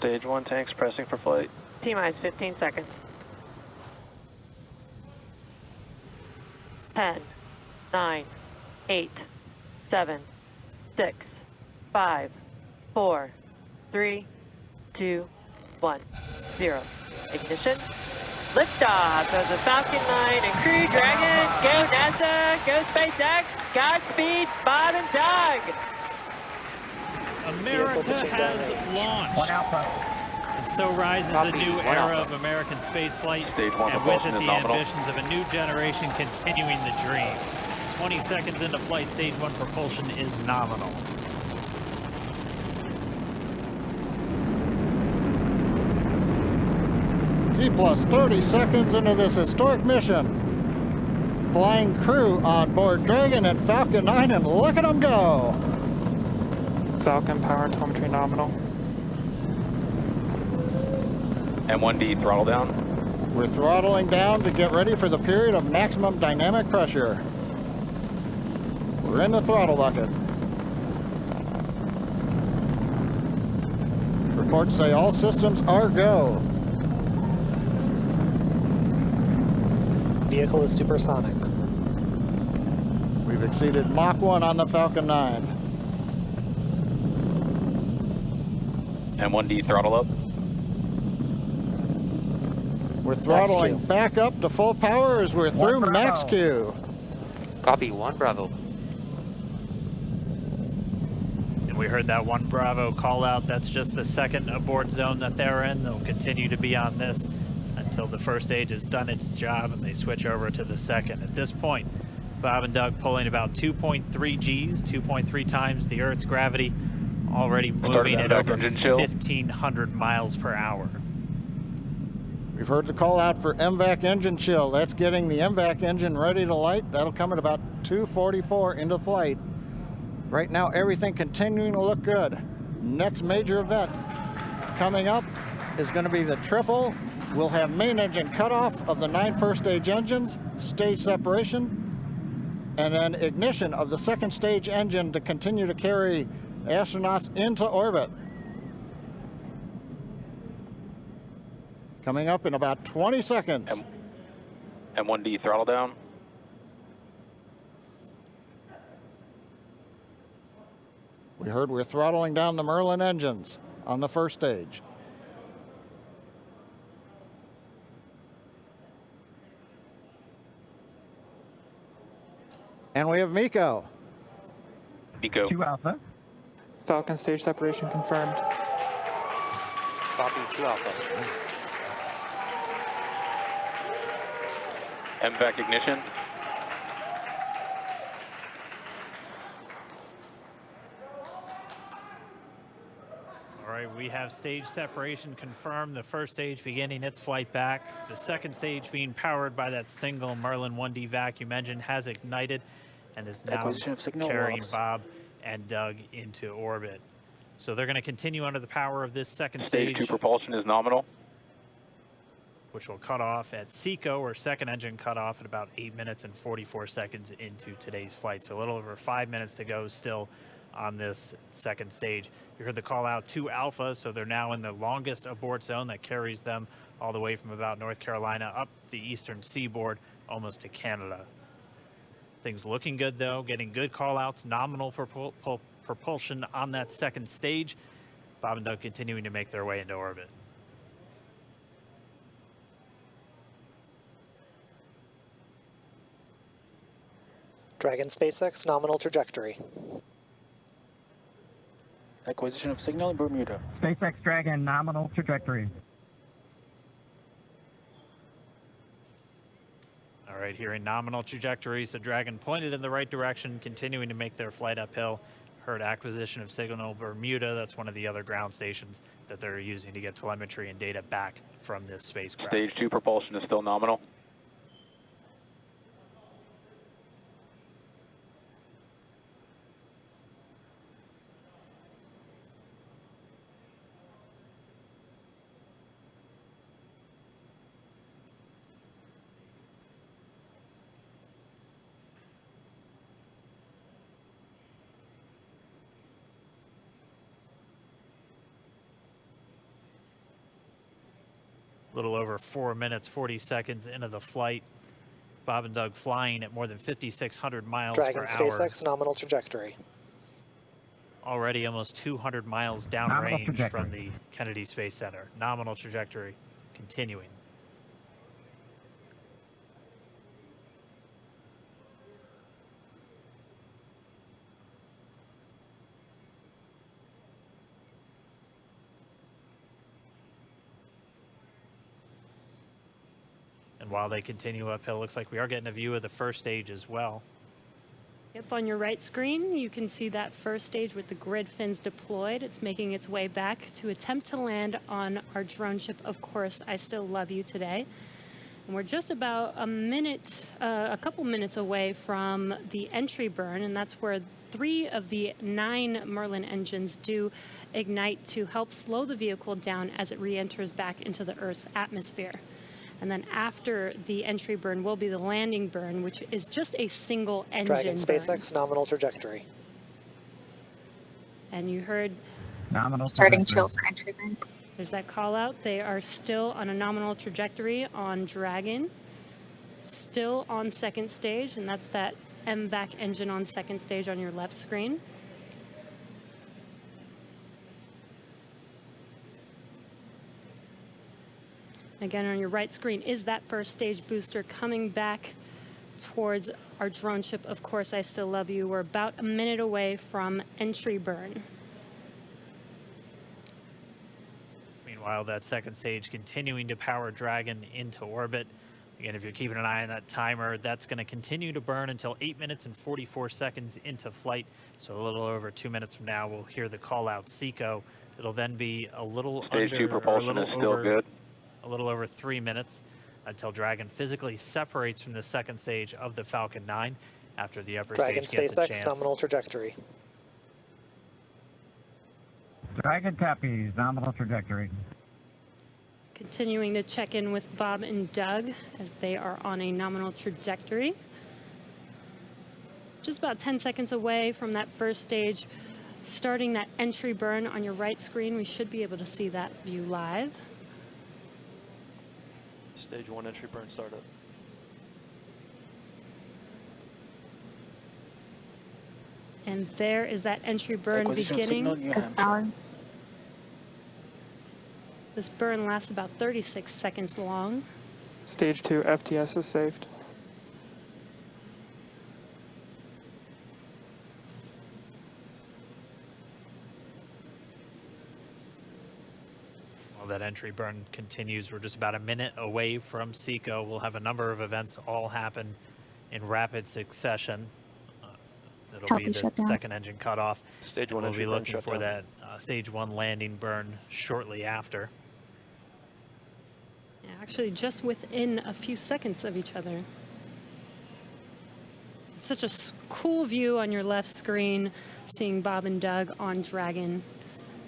Stage 1 tanks pressing for flight. T-minus 15 seconds. 10, 9, 8, 7, 6, 5, 4, 3, 2, 1, 0. Ignition. Liftoff of the Falcon 9 and Crew Dragon. Go NASA, go SpaceX. Godspeed, Bob and Doug. America has launched. One Alpha. And so rises a new era of American spaceflight, and with it the ambitions of a new generation continuing the dream. 20 seconds into flight, stage 1 propulsion is nominal. T plus 30 seconds into this historic mission. Flying crew on board Dragon and Falcon 9, and look at them go. Falcon power and telemetry nominal. M1D throttle down. We're throttling down to get ready for the period of maximum dynamic pressure. We're in the throttle bucket. Reports say all systems are go. Vehicle is supersonic. We've exceeded Mach 1 on the Falcon 9. M1D throttle up. We're throttling back up to full power as we're through max Q. Copy, 1 Bravo. And we heard that 1 Bravo call out. That's just the second abort zone that they're in. They'll continue to be on this until the first stage has done its job and they switch over to the second. At this point, Bob and Doug pulling about 2.3 Gs, 2.3 times the Earth's gravity, already moving at over 1,500 miles per hour. We've heard the call out for MVAC engine chill. That's getting the MVAC engine ready to light. That'll come at about 2:44 into flight. Right now, everything continuing to look good. Next major event coming up is going to be the triple. We'll have main engine cutoff of the 9 first stage engines, stage separation, and then ignition of the second stage engine to continue to carry astronauts into orbit. Coming up in about 20 seconds. M1D throttle down. We heard we're throttling down the Merlin engines on the first stage. And we have MECO. MECO. 2 Alpha. Falcon stage separation confirmed. Copy, 2 Alpha. MVAC ignition. All right, we have stage separation confirmed. The first stage beginning its flight back. The second stage being powered by that single Merlin 1D vacuum engine has ignited and is now carrying Bob and Doug into orbit. So they're going to continue under the power of this second stage. Stage 2 propulsion is nominal. Which will cut off at SECO, or second engine cut off at about 8 minutes and 44 seconds into today's flight. So a little over 5 minutes to go still on this second stage. You heard the call out 2 Alpha, so they're now in the longest abort zone that carries them all the way from about North Carolina up the eastern seaboard almost to Canada. Things looking good though, getting good call outs, nominal propulsion on that second stage. Bob and Doug continuing to make their way into orbit. Dragon SpaceX nominal trajectory. Acquisition of signal in Bermuda. SpaceX Dragon nominal trajectory. All right, here in nominal trajectory, so Dragon pointed in the right direction, continuing to make their flight uphill. Heard acquisition of signal Bermuda. That's one of the other ground stations that they're using to get telemetry and data back from this spacecraft. Stage 2 propulsion is still nominal. little over 4 minutes, 40 seconds into the flight. Bob and Doug flying at more than 5,600 miles Dragon per hour. SpaceX nominal trajectory. Already almost 200 miles downrange from the Kennedy Space Center. Nominal trajectory continuing. And while they continue uphill, looks like we are getting a view of the first stage as well. Yep, on your right screen, you can see that first stage with the grid fins deployed. It's making its way back to attempt to land on our drone ship, Of Course I Still Love You today. And we're just about a couple minutes away from the entry burn, and that's where 3 of the 9 Merlin engines do ignite to help slow the vehicle down as it re-enters back into the Earth's atmosphere. And then after the entry burn will be the landing burn, which is just a single engine Dragon burn. SpaceX nominal trajectory. And you heard Nominal starting trajectory. chill for entry burn. there's that call out. They are still on a nominal trajectory on Dragon, still on second stage, and that's that MVAC engine on second stage on your left screen. Again, on your right screen is that first stage booster coming back towards our drone ship, Of Course I Still Love You. We're about a minute away from entry burn. Meanwhile, that second stage continuing to power Dragon into orbit. Again, if you're keeping an eye on that timer, that's going to continue to burn until 8 minutes and 44 seconds into flight. So a little over 2 minutes from now, we'll hear the call out SECO. It'll then be a little Stage 2 propulsion is still good. A little over 3 minutes until Dragon physically separates from the second stage of the Falcon 9 after the upper Dragon stage gets a SpaceX chance. nominal trajectory. Dragon copies. Nominal trajectory. Continuing to check in with Bob and Doug as they are on a nominal trajectory. Just about 10 seconds away from that first stage, starting that entry burn on your right screen. We should be able to see that view live. Stage 1 entry burn startup. And there is that entry burn Acquisition of signal, beginning. New Hampshire. This burn lasts about 36 seconds long. Stage 2 FTS is saved. While that entry burn continues, we're just about a minute away from SECO. We'll have a number of events all happen in rapid succession. It'll be the second engine cutoff. Stage 1 We'll entry be burn looking shut for down. that stage 1 landing burn shortly after. Yeah, actually just within a few seconds of each other. It's such a cool view on your left screen, seeing Bob and Doug on Dragon.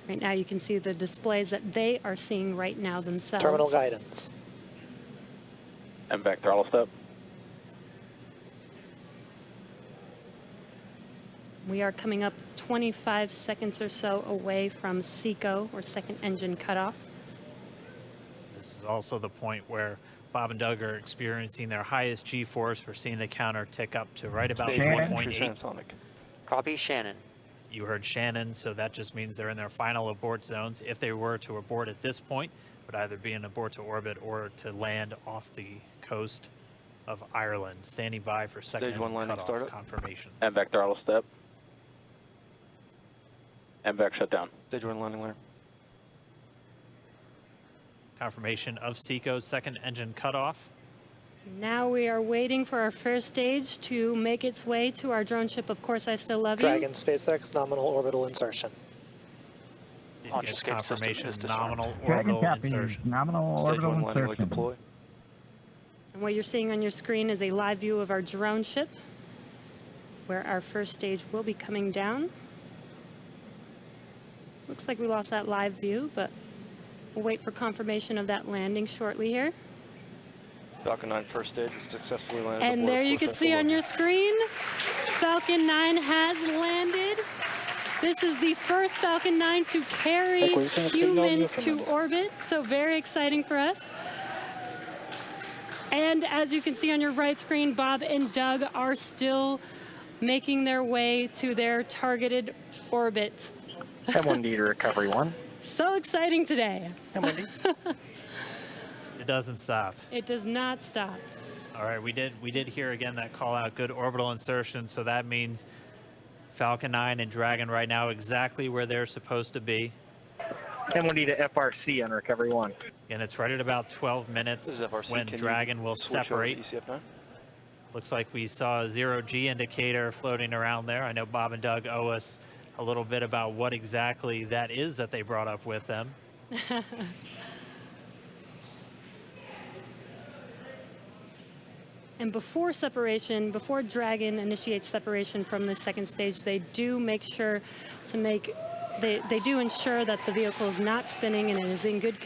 Right now you can see the displays that they are seeing right now themselves. Terminal guidance. MVAC throttle step. We are coming up 25 seconds or so away from SECO, or second engine cutoff. This is also the point where Bob and Doug are experiencing their highest G-force. We're seeing the counter tick up to right about Stage 1 entry 1.8. transonic. Copy Shannon. You heard Shannon, so that just means they're in their final abort zones. If they were to abort at this point, it would either be an abort to orbit or to land off the coast of Ireland. Standing by for second Stage 1 landing cutoff startup. confirmation. MVAC throttle step. MVAC shut down. Stage 1 landing layer. Confirmation of SECO's second engine cutoff. Now we are waiting for our first stage to make its way to our drone ship, Of Course I Still Love You. Dragon SpaceX nominal orbital insertion. Did Launch get escape system confirmation is disarmed. nominal Dragon orbital copies. insertion. Nominal Stage orbital 1 landing leg insertion. deploy. And what you're seeing on your screen is a live view of our drone ship, where our first stage will be coming down. Looks like we lost that live view, but we'll wait for confirmation of that landing shortly here. Falcon 9 first stage is successfully landed. And aboard there you Of Course can I Still see Love on You. your screen, Falcon 9 has landed. This is the first Falcon 9 to carry Acquisition of signal, humans to Newfoundland. orbit, so very exciting for us. And as you can see on your right screen, Bob and Doug are still making their way to their targeted orbit. M1D to recovery 1. So exciting today. M1D. It doesn't stop. It does not stop. All right, we did hear again that call out, good orbital insertion, so that means Falcon 9 and Dragon right now exactly where they're supposed to be. M1D to FRC on recovery 1. And it's right at about 12 This minutes is FRC. when Can you Dragon will switch over to separate. ECF9? Looks like we saw a 0G indicator floating around there. I know Bob and Doug owe us a little bit about what exactly that is that they brought up with them. And before separation, before Dragon initiates separation from the second stage, they do make sure to make, they do ensure that the vehicle is not spinning and it is in good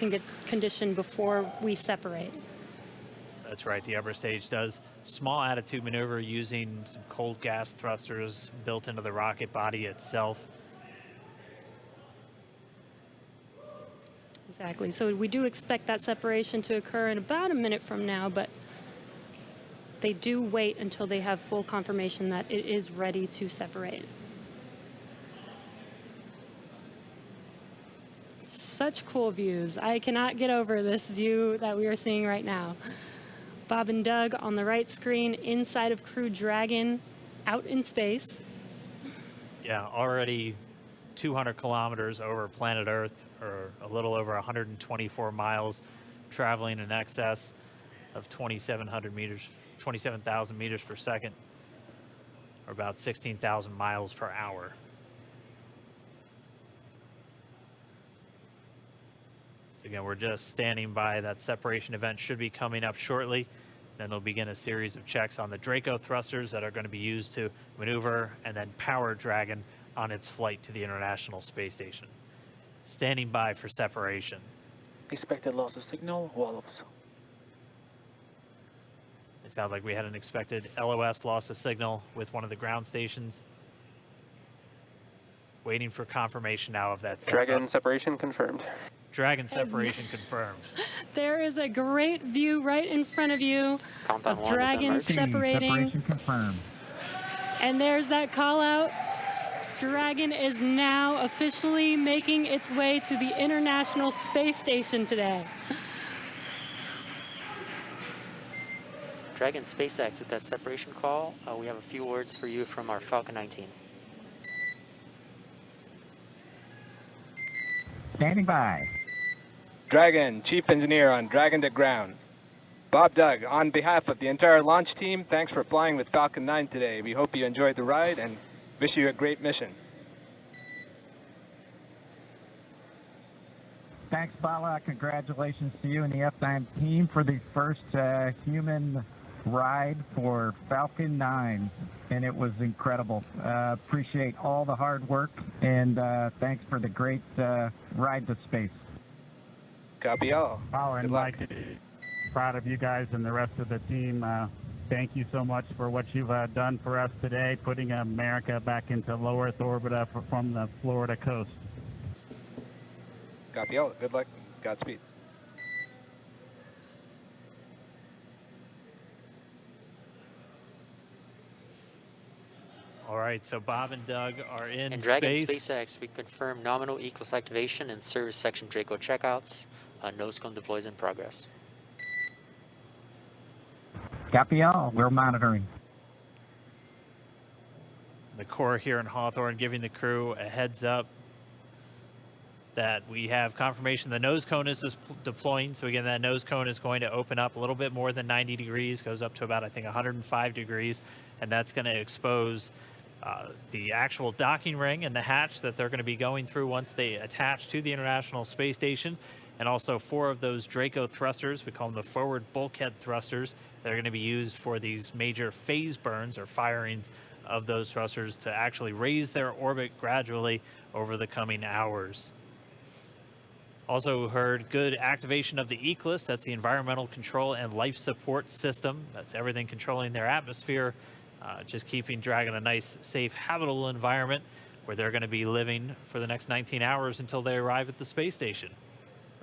condition before we separate. That's right, the upper stage does small attitude maneuver using some cold gas thrusters built into the rocket body itself. Exactly, so we do expect that separation to occur in about a minute from now, but they do wait until they have full confirmation that it is ready to separate. Such cool views. I cannot get over this view that we are seeing right now. Bob and Doug on the right screen, inside of Crew Dragon, out in space. Yeah, already 200 kilometers over planet Earth, or a little over 124 miles, traveling in excess of 2,700 meters. 27,000 meters per second, or about 16,000 miles per hour. Again, we're just standing by. That separation event should be coming up shortly. Then they'll begin a series of checks on the Draco thrusters that are going to be used to maneuver and then power Dragon on its flight to the International Space Station. Standing by for separation. Expected loss of signal, wallows. It sounds like we had an expected LOS loss of signal with one of the ground stations. Waiting for confirmation now of that setup. Dragon separation confirmed. Dragon separation confirmed. There is a great view right in front of you Countdown of 1 is Dragon emerged. separating. Separation confirmed. And there's that call out. Dragon is now officially making its way to the International Space Station today. Dragon SpaceX with that separation call. We have a few words for you from our Falcon 9 team. Standing by. Dragon, Chief Engineer on Dragon to ground. Bob Doug, on behalf of the entire launch team, thanks for flying with Falcon 9 today. We hope you enjoyed the ride and wish you a great mission. Thanks, Bala. Congratulations to you and the F9 team for the first human ride for Falcon 9, and it was incredible. Appreciate all the hard work, and thanks for the great ride to space. Copy all. Power and Good luck. Mike, proud of you guys and the rest of the team. Thank you so much for what you've done for us today, putting America back into low Earth orbit from the Florida coast. Copy all. Good luck. Godspeed. All right, so Bob and Doug are in And Dragon space. SpaceX, we confirm nominal ECLS activation and service section Draco checkouts. Nose cone deploys in progress. Copy all. We're monitoring. The Corps here in Hawthorne giving the crew a heads up that we have confirmation the nose cone is deploying. So again, that nose cone is going to open up a little bit more than 90 degrees, goes up to about, I think, 105 degrees, and that's going to expose the actual docking ring and the hatch that they're going to be going through once they attach to the International Space Station, and also 4 of those Draco thrusters, we call them the forward bulkhead thrusters, that are going to be used for these major phase burns or firings of those thrusters to actually raise their orbit gradually over the coming hours. Also heard good activation of the ECLS, that's the Environmental Control and Life Support System. That's everything controlling their atmosphere, just keeping Dragon a nice, safe, habitable environment where they're going to be living for the next 19 hours until they arrive at the space station.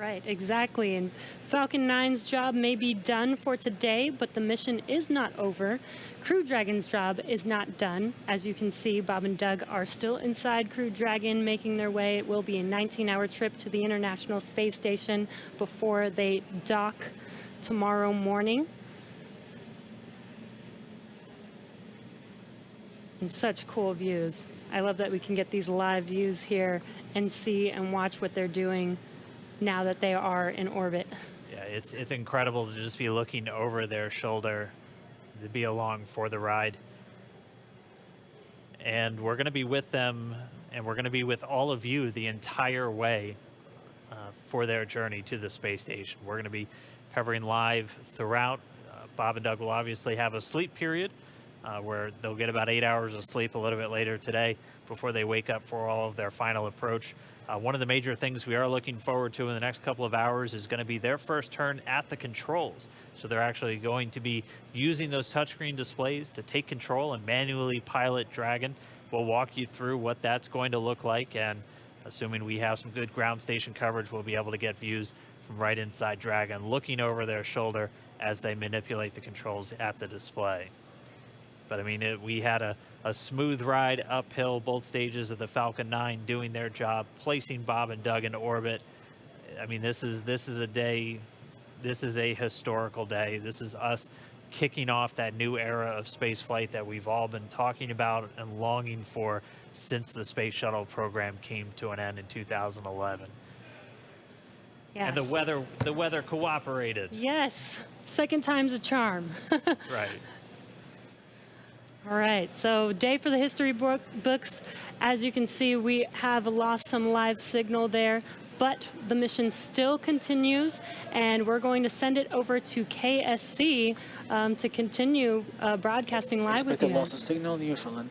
Right, exactly. And Falcon 9's job may be done for today, but the mission is not over. Crew Dragon's job is not done. As you can see, Bob and Doug are still inside Crew Dragon, making their way. It will be a 19-hour trip to the International Space Station before they dock tomorrow morning. And such cool views. I love that we can get these live views here and see and watch what they're doing now that they are in orbit. Yeah, it's incredible to just be looking over their shoulder, to be along for the ride. And we're going to be with them, and we're going to be with all of you the entire way for their journey to the space station. We're going to be covering live throughout. Bob and Doug will obviously have a sleep period where they'll get about 8 hours of sleep a little bit later today before they wake up for all of their final approach. One of the major things we are looking forward to in the next couple of hours is going to be their first turn at the controls. So they're actually going to be using those touchscreen displays to take control and manually pilot Dragon. We'll walk you through what that's going to look like, and assuming we have some good ground station coverage, we'll be able to get views from right inside Dragon, looking over their shoulder as they manipulate the controls at the display. But I mean, we had a smooth ride uphill, both stages of the Falcon 9 doing their job, placing Bob and Doug into orbit. I mean, this is a day, this is a historical day. This is us kicking off that new era of space flight that we've all been talking about and longing for since the space shuttle program came to an end in 2011. Yes. And the weather cooperated. Yes, second time's a charm. Right. All right, so day for the history books. As you can see, we have lost some live signal there, but the mission still continues, and we're going to send it over to KSC to continue broadcasting live with you Expected guys. loss of signal, Newfoundland.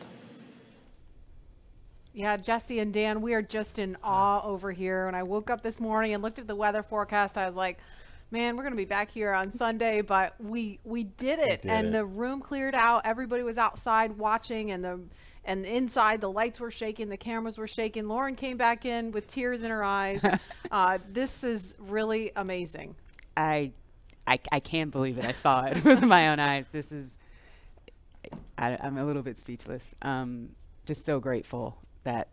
Yeah, Jesse and Dan, we are just in awe over here. When I woke up this morning and looked at the weather forecast, I was like, man, we're going to be back here on Sunday, but we did it. The room cleared out. Everybody was outside watching, and inside the lights were shaking, the cameras were shaking. Lauren came back in with tears in her eyes. This is really amazing. I can't believe it. I saw it with my own eyes. This is, I'm a little bit speechless. Just so grateful that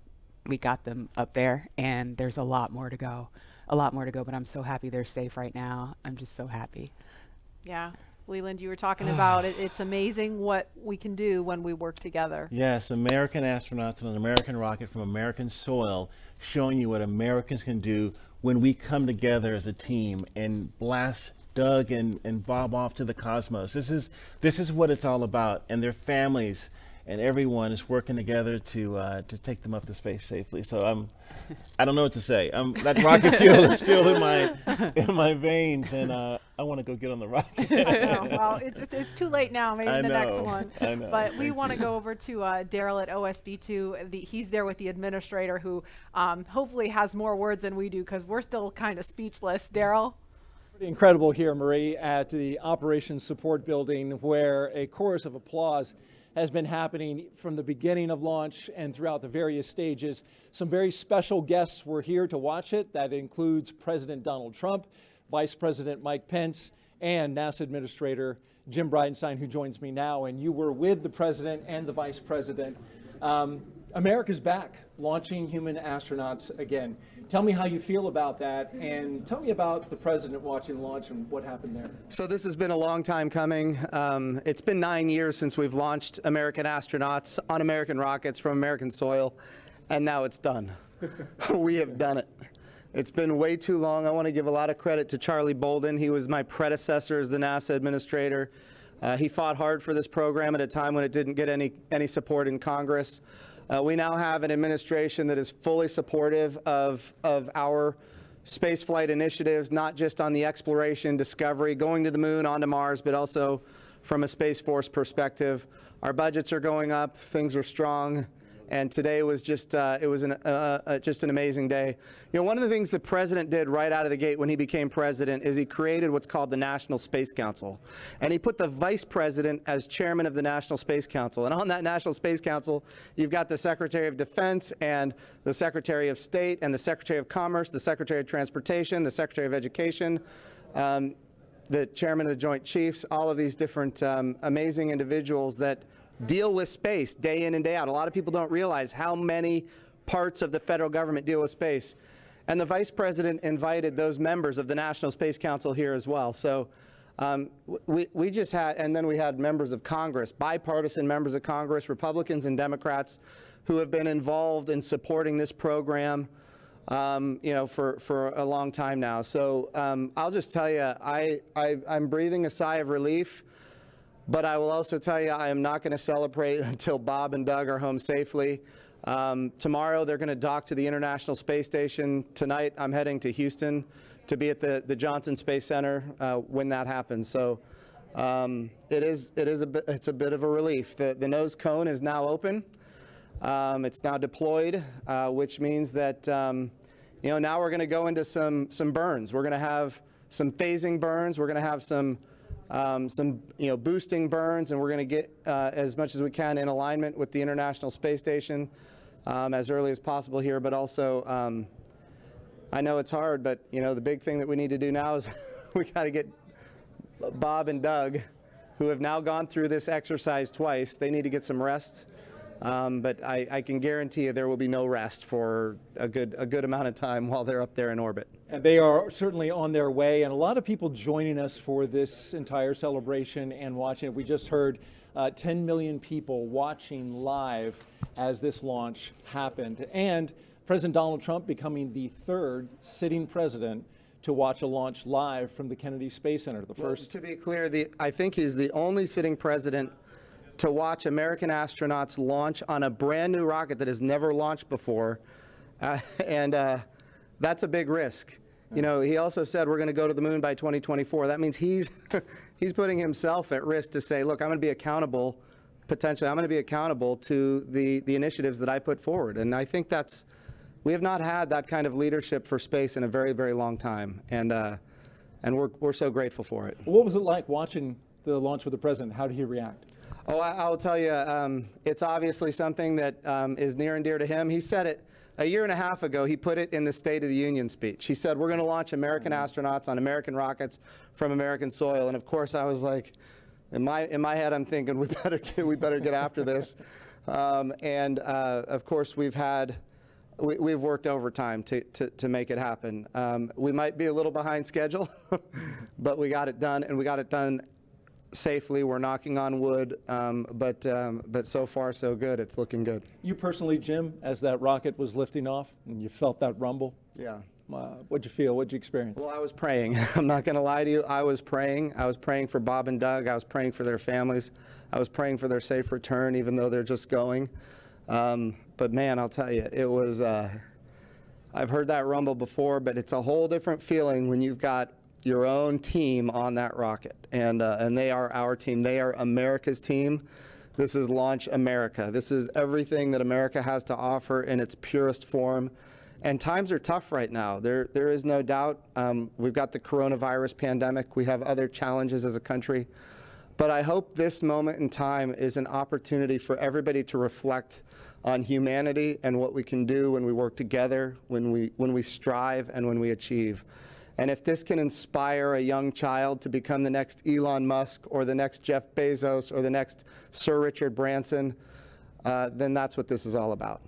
we got them up there, and there's a lot more to go. But I'm so happy they're safe right now. I'm just so happy. Yeah. Leland, you were talking about it. It's amazing what we can do when we work together. Yes, American astronauts on an American rocket from American soil, showing you what Americans can do when we come together as a team and blast Doug and Bob off to the cosmos. This is what it's all about, and their families and everyone is working together to take them up to space safely. So I don't know what to say. That rocket fuel is still in my veins, and I want to go get on the rocket. Well, it's too late now. Maybe the next one. I know. But we want to go over to Daryl at OSB2. He's there with the administrator, who hopefully has more words than we do, because we're still kind of speechless. Daryl? Pretty incredible here, Marie, at the Operations Support Building, where a chorus of applause has been happening from the beginning of launch and throughout the various stages. Some very special guests were here to watch it. That includes President Donald Trump, Vice President Mike Pence, and NASA Administrator Jim Bridenstine, who joins me now. And you were with the President and the Vice President. America's back, launching human astronauts again. Tell me how you feel about that, and tell me about the President watching the launch and what happened there. So this has been a long time coming. It's been 9 years since we've launched American astronauts on American rockets from American soil, and now it's done. We have done it. It's been way too long. I want to give a lot of credit to Charlie Bolden. He was my predecessor as the NASA administrator. He fought hard for this program at a time when it didn't get any support in Congress. We now have an administration that is fully supportive of our spaceflight initiatives, not just on the exploration, discovery, going to the moon, onto Mars, but also from a Space Force perspective. Our budgets are going up, things are strong, And today was just just an amazing day. You know, one of the things the president did right out of the gate when he became president is he created what's called the National Space Council. And he put the vice president as chairman of the National Space Council. And on that National Space Council, you've got the Secretary of Defense and the Secretary of State and the Secretary of Commerce, the Secretary of Transportation, the Secretary of Education, the chairman of the Joint Chiefs, all of these different amazing individuals that deal with space day in and day out. A lot of people don't realize how many parts of the federal government deal with space. And the vice president invited those members of the National Space Council here as well. So we just had, and then we had members of Congress, bipartisan members of Congress, Republicans and Democrats, who have been involved in supporting this program, you know, for a long time now. So I'll just tell you, I'm breathing a sigh of relief. But I will also tell you, I am not going to celebrate until Bob and Doug are home safely. Tomorrow, they're going to dock to the International Space Station. Tonight, I'm heading to Houston to be at the Johnson Space Center when that happens. So it's a bit of a relief. The nose cone is now open. It's now deployed, which means that you know, now we're going to go into some burns. We're going to have some phasing burns. We're going to have some you know, boosting burns, and we're going to get as much as we can in alignment with the International Space Station as early as possible here. But also, I know it's hard, but you know, the big thing that we need to do now is we got to get Bob and Doug, who have now gone through this exercise twice. They need to get some rest. But I can guarantee you there will be no rest for a good amount of time while they're up there in orbit. And they are certainly on their way, and a lot of people joining us for this entire celebration and watching it. We just heard 10 million people watching live as this launch happened, and President Donald Trump becoming the third sitting president to watch a launch live from the Kennedy Space Center. The first. To be clear, I think he's the only sitting president to watch American astronauts launch on a brand new rocket that has never launched before, and that's a big risk. You know, he also said we're going to go to the moon by 2024. That means he's putting himself at risk to say, look, I'm going to be accountable, potentially, I'm going to be accountable to the initiatives that I put forward. And I think we have not had that kind of leadership for space in a very, very long time, and we're so grateful for it. What was it like watching the launch with the president? How did he react? Oh, I'll tell you, it's obviously something that is near and dear to him. He said it a year and a half ago. He put it in the State of the Union speech. He said, we're going to launch American astronauts on American rockets from American soil. And of course, I was like, in my head, I'm thinking, we better get after this. Of course, we've worked overtime to make it happen. We might be a little behind schedule, but we got it done, and we got it done safely. We're knocking on wood, but so far so good. It's looking good. You personally, Jim, as that rocket was lifting off and you felt that rumble? Yeah. What'd you feel? What'd you experience? Well, I was praying. I'm not going to lie to you. I was praying. I was praying for Bob and Doug. I was praying for their families. I was praying for their safe return, even though they're just going. But man, I'll tell you, it was, I've heard that rumble before, but it's a whole different feeling when you've got your own team on that rocket, and they are our team. They are America's team. This is Launch America. This is everything that America has to offer in its purest form. And times are tough right now. There is no doubt. We've got the coronavirus pandemic. We have other challenges as a country. But I hope this moment in time is an opportunity for everybody to reflect on humanity and what we can do when we work together, when we strive, and when we achieve. And if this can inspire a young child to become the next Elon Musk or the next Jeff Bezos or the next Sir Richard Branson, then that's what this is all about.